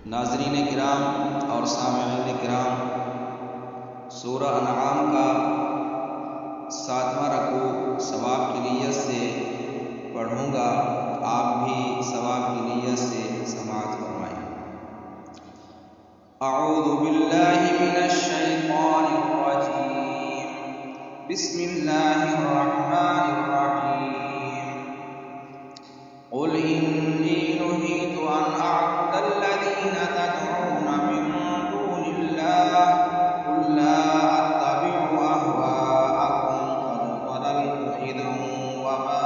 नाज़रीन किराम और सामिईन किराम, सूरह अनआम का 7वां रकू सवाब की नीयत से पढ़ूँगा, आप भी सवाब की नीयत से समाअत फरमाएं। अऊज़ु बिल्लाहि मिनश शैतानिर रजीम, बिस्मिल्लाहिर रहमानिर रहीम। क़ुल इन्नी नुहीतु अन अअबुदल्लज़ीना तदऊना मिन दूनिल्लाह क़ुल ला अत्तबिउ अहवाअकुम क़द ज़ललतु इज़न वमा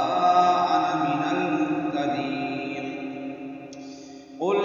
अना मिनल मुह्तदीन। क़ुल